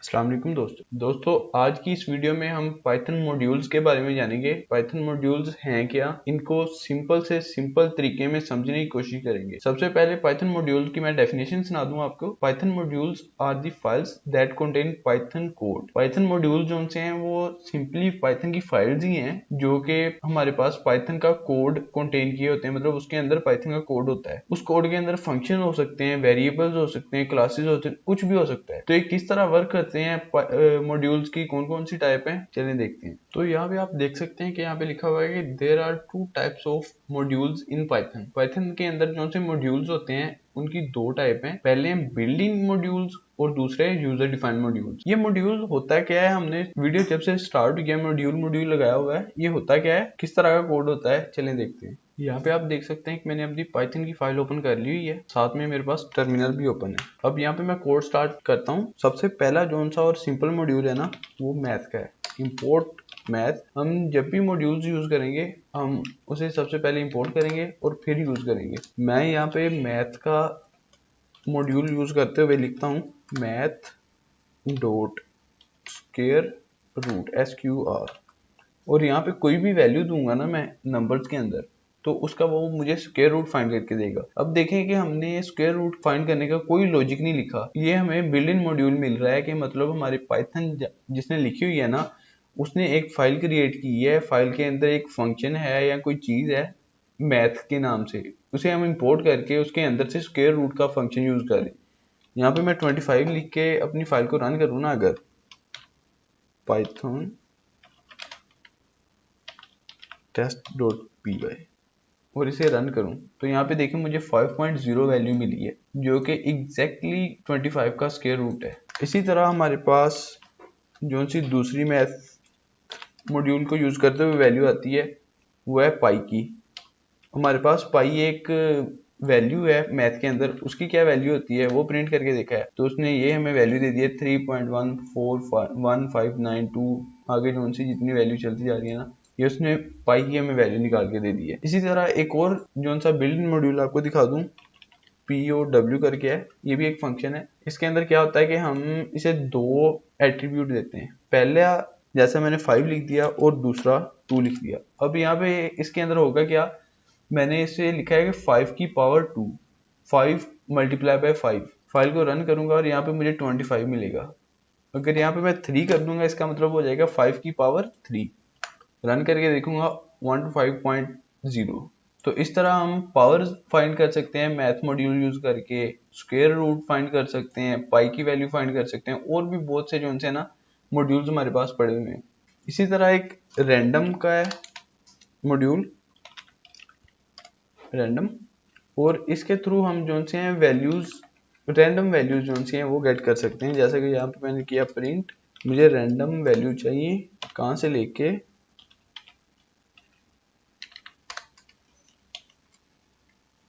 अस्सलाम वालेकुम दोस्तों आज की इस वीडियो में हम पाइथन मॉड्यूल्स के बारे में जानेंगे। पाइथन मॉड्यूल्स हैं क्या, इनको सिंपल से सिंपल तरीके में समझने की कोशिश करेंगे। सबसे पहले पाइथन मॉड्यूल की मैं डेफिनेशन सुना दूं आपको। Python modules are the files that contain Python code. Python module जो से हैं वो सिंपली पाइथन की फाइल्स ही हैं जो कि हमारे पास पाइथन का कोड कंटेन किए होते हैं, मतलब उसके अंदर पाइथन का कोड होता है। उस कोड के अंदर फंक्शन हो सकते हैं, वेरिएबल्स हो सकते हैं, क्लासेस हो सकते हैं, कुछ भी हो सकता है। तो ये किस तरह वर्क करते हैं, मॉड्यूल्स की कौन कौन सी टाइप है, चलिए देखते हैं। तो यहाँ पे आप देख सकते हैं कि यहाँ पे लिखा हुआ है कि there are two types of modules in Python. Python के अंदर जो से मॉड्यूल्स होते हैं उनकी दो टाइप हैं। पहले हैं बिल्ड इन मॉड्यूल्स और दूसरे यूजर डिफाइंड मॉड्यूल्स। ये मॉड्यूल होता क्या है, हमने वीडियो जब से स्टार्ट किया मॉड्यूल लगाया हुआ है। ये होता क्या है, किस तरह का कोड होता है, चलें देखते हैं। यहाँ पे आप देख सकते हैं कि मैंने अपनी पाइथन की फाइल ओपन कर ली हुई है, साथ में मेरे पास टर्मिनल भी ओपन है। अब यहाँ पे मैं कोड स्टार्ट करता हूँ। सबसे पहला जो सा और सिंपल मॉड्यूल है ना, वो मैथ का है। Import math. हम जब भी मॉड्यूल्स यूज करेंगे हम उसे सबसे पहले इंपोर्ट करेंगे और फिर यूज करेंगे। मैं यहाँ पे मैथ का मॉड्यूल यूज करते हुए लिखता हूँ math dot square root SQR, और यहाँ पे कोई भी वैल्यू दूंगा ना मैं नंबर्स के अंदर, तो उसका वो मुझे स्क्वायर रूट फाइंड करके देगा। अब देखें कि हमने स्क्वायर रूट फाइंड करने का कोई लॉजिक नहीं लिखा। ये हमें बिल्ट इन मॉड्यूल मिल रहा है कि मतलब हमारे पाइथन जिसने लिखी हुई है ना, उसने एक फाइल क्रिएट की है। फाइल के अंदर एक फंक्शन है या कोई चीज है मैथ के नाम से, उसे हम इंपोर्ट करके उसके अंदर से स्क्वायर रूट का फंक्शन यूज करें। यहाँ पे मैं 25 लिख के अपनी फाइल को रन करूँ ना, अगर पाइथन test.py और इसे रन करूं तो यहाँ पे देखिए मुझे 5.0 वैल्यू मिली है जो कि एग्जैक्टली 25 का स्क्वायर रूट है। इसी तरह हमारे पास जो सी दूसरी मैथ मॉड्यूल को यूज करते हुए वैल्यू आती है वो है पाई की। हमारे पास पाई एक वैल्यू है मैथ के अंदर, उसकी क्या वैल्यू होती है वो प्रिंट करके देखा है। तो उसने ये हमें वैल्यू दे दी है 3.141592। आगे जो सी जितनी वैल्यू चलती जा रही है ना, ये उसने पाई की हमें वैल्यू निकाल के दे दी है। इसी तरह एक और जो सा बिल्ड इन मॉड्यूल आपको दिखा दूं, POW करके है। ये भी एक फंक्शन है। इसके अंदर क्या होता है कि हम इसे दो एट्रीब्यूट देते हैं। पहला जैसा मैंने 5 लिख दिया और दूसरा 2 लिख दिया। अब यहाँ पे इसके अंदर होगा क्या, मैंने इसे लिखा है कि 5 की पावर 2, 5 मल्टीप्लाई बाय 5। फाइल को रन करूंगा और यहाँ पे मुझे 25 मिलेगा। अगर यहाँ पे मैं 3 कर दूंगा इसका मतलब हो जाएगा 5 की पावर 3। रन करके देखूंगा 125.0। तो इस तरह हम पावर फाइंड कर सकते हैं मैथ मॉड्यूल यूज करके, स्क्वायर रूट फाइंड कर सकते हैं, पाई की वैल्यू फाइंड कर सकते हैं, और भी बहुत से जो है ना मॉड्यूल्स हमारे पास पड़े हुए हैं। इसी तरह एक रैंडम का है मॉड्यूल, रैंडम, और इसके थ्रू हम जो से हैं वैल्यूज, रैंडम वैल्यूज जो सी हैं वो गेट कर सकते हैं। जैसे कि यहाँ पे मैंने किया प्रिंट, मुझे रैंडम वैल्यू चाहिए कहाँ से लेके,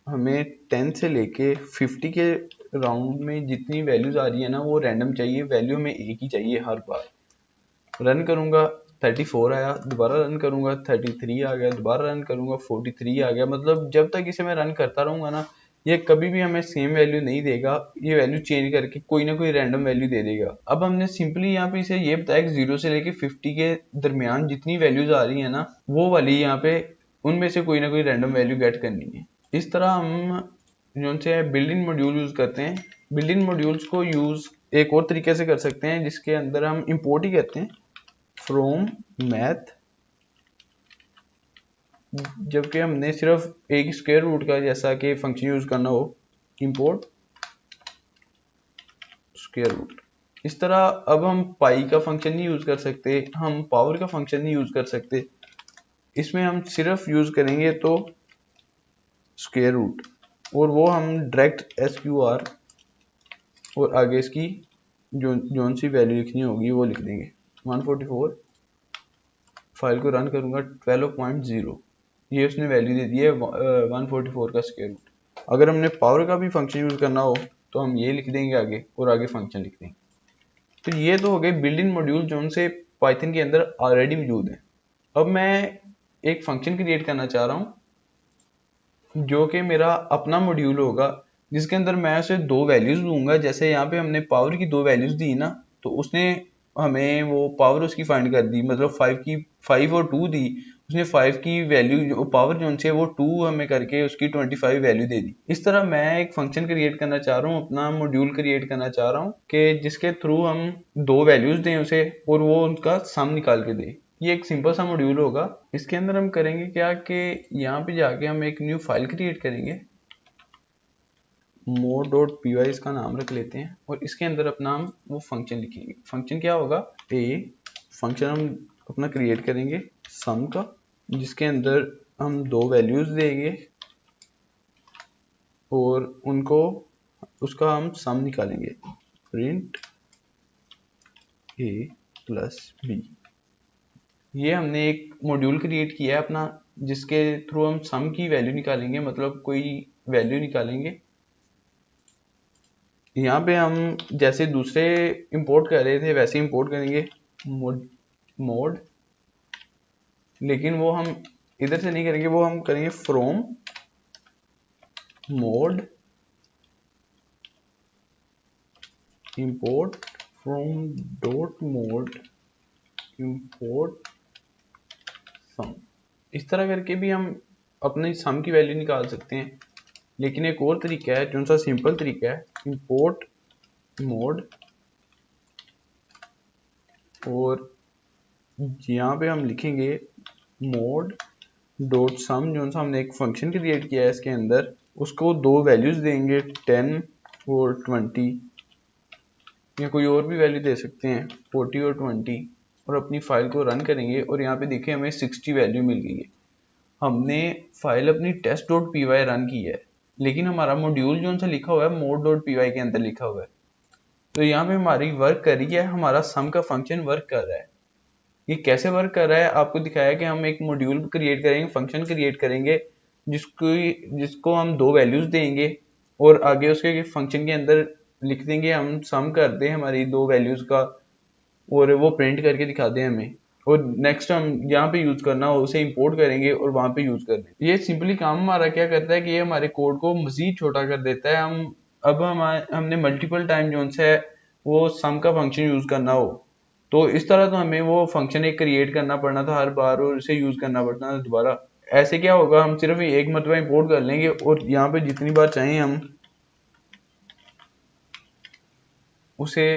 हमें 10 से लेके 50 के राउंड में जितनी वैल्यूज आ रही है ना वो रैंडम चाहिए। वैल्यू में एक ही चाहिए हर बार। रन करूंगा 34 आया, दोबारा रन करूंगा 33 आ गया, दोबारा रन करूंगा 43 आ गया। मतलब जब तक इसे मैं रन करता रहूंगा ना, ये कभी भी हमें सेम वैल्यू नहीं देगा, ये वैल्यू चेंज करके कोई ना कोई रैंडम वैल्यू दे देगा। अब हमने सिंपली यहाँ पे इसे ये बताया कि 0 से लेके 50 के दरमियान जितनी वैल्यूज आ रही है ना, वो वाली यहाँ पे उनमें से कोई ना कोई रैंडम वैल्यू गेट करनी है। इस तरह हम जो से बिल्ट इन मॉड्यूल यूज करते हैं। बिल्ट इन मॉड्यूल्स को यूज एक और तरीके से कर सकते हैं जिसके अंदर हम इंपोर्ट ही करते हैं फ्रॉम मैथ, जबकि हमने सिर्फ एक स्क्वायर रूट का जैसा कि फंक्शन यूज करना हो, इंपोर्ट स्क्वायर रूट। इस तरह अब हम पाई का फंक्शन नहीं यूज कर सकते, हम पावर का फंक्शन नहीं यूज कर सकते। इसमें हम सिर्फ यूज करेंगे तो स्क्वायर रूट, और वो हम डायरेक्ट SQR और आगे इसकी जो सी वैल्यू लिखनी होगी वो लिख देंगे 144। फाइल को रन करूंगा 12.0, ये उसने वैल्यू दे दी है 144 का स्क्वायर रूट। अगर हमने पावर का भी फंक्शन यूज करना हो तो हम ये लिख देंगे आगे और आगे फंक्शन लिख देंगे। तो ये तो हो गए बिल्ट इन मॉड्यूल जो से पाइथन के अंदर ऑलरेडी मौजूद है। अब मैं एक फंक्शन क्रिएट करना चाह रहा हूँ जो कि मेरा अपना मॉड्यूल होगा, जिसके अंदर मैं उसे दो वैल्यूज दूंगा। जैसे यहाँ पे हमने पावर की दो वैल्यूज दी ना, तो तो उसने हमें वो पावर उसकी फाइंड कर दी, मतलब 5 और 2 दी, उसने 5 की वैल्यू पावर जो से वो 2 हमें करके उसकी 25 वैल्यू दे दी। इस तरह मैं एक फंक्शन क्रिएट करना चाह रहा हूँ, अपना मॉड्यूल क्रिएट करना चाह रहा हूँ कि जिसके थ्रू हम 2 वैल्यूज दें उसे और वो उनका सम निकाल के दे। ये एक सिंपल सा मॉड्यूल होगा। इसके अंदर हम करेंगे क्या कि यहाँ पे जाके हम एक न्यू फाइल क्रिएट करेंगे, mod.py इसका नाम रख लेते हैं, और इसके अंदर अपना हम वो फंक्शन लिखेंगे। फंक्शन क्या होगा, फंक्शन हम अपना क्रिएट करेंगे सम का, जिसके अंदर हम 2 वैल्यूज देंगे और उनको उसका हम सम निकालेंगे, प्रिंट a प्लस b। ये हमने एक मॉड्यूल क्रिएट किया है अपना, जिसके थ्रू हम सम की वैल्यू निकालेंगे, मतलब कोई वैल्यू निकालेंगे। यहाँ पे हम जैसे दूसरे इंपोर्ट कर रहे थे वैसे इंपोर्ट करेंगे मोड, लेकिन वो हम इधर से नहीं करेंगे, वो हम करेंगे from mod import from dot mod import some. इस तरह करके भी हम अपनी सम की वैल्यू निकाल सकते हैं। लेकिन एक और तरीका है, जो सा सिंपल तरीका है, इंपोर्ट मोड, और यहाँ पे हम लिखेंगे मोड डॉट सम, जो सा हमने एक फंक्शन क्रिएट किया है इसके अंदर, उसको 2 वैल्यूज देंगे 10 और 20, या कोई और भी वैल्यू दे सकते हैं 40 और 20, और अपनी फाइल को रन करेंगे और यहाँ पे देखिए हमें 60 वैल्यू मिल गई है। हमने फाइल अपनी test.py रन की है, लेकिन हमारा मॉड्यूल जो सा लिखा हुआ है mod.py के अंदर लिखा हुआ है। तो यहाँ पे हमारी वर्क कर रही है, हमारा सम का फंक्शन वर्क कर रहा है। ये कैसे वर्क कर रहा है आपको दिखाया कि हम एक मॉड्यूल क्रिएट करेंगे, फंक्शन क्रिएट करेंगे, जिसको हम 2 वैल्यूज देंगे और आगे उसके फंक्शन के अंदर लिख देंगे हम सम कर दें हमारी 2 वैल्यूज का, और वो प्रिंट करके दिखा दें हमें, और नेक्स्ट हम यहाँ पे यूज करना हो उसे इंपोर्ट करेंगे और वहां पे यूज कर दें। ये सिंपली काम हमारा क्या करता है कि ये हमारे कोड को मजीद छोटा कर देता है। हमने मल्टीपल टाइम जो है वो सम का फंक्शन यूज करना हो, तो इस तरह तो हमें वो फंक्शन एक क्रिएट करना पड़ना था हर बार, और उसे यूज करना पड़ना था दोबारा। ऐसे क्या होगा, हम सिर्फ एक मरतबा इंपोर्ट कर लेंगे और यहाँ पे जितनी बार चाहें हम उसे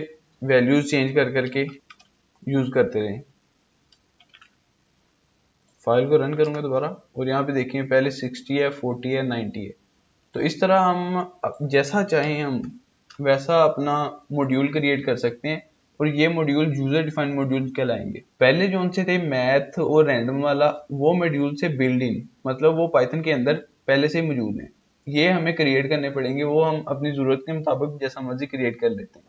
वैल्यूज चेंज कर करके यूज करते रहें। फाइल को रन करूंगा दोबारा और यहाँ पे देखिए पहले 60 है, 40 है, 90 है। तो इस तरह हम जैसा चाहें हम वैसा अपना मॉड्यूल क्रिएट कर सकते हैं, और ये मॉड्यूल यूजर डिफाइंड मॉड्यूल कहलाएंगे। पहले जो उनसे थे मैथ और रैंडम वाला, वो मॉड्यूल से बिल्ड इन, मतलब वो पाइथन के अंदर पहले से ही मौजूद है। ये हमें क्रिएट करने पड़ेंगे, वो हम अपनी जरूरत के मुताबिक जैसा मर्जी क्रिएट कर लेते हैं।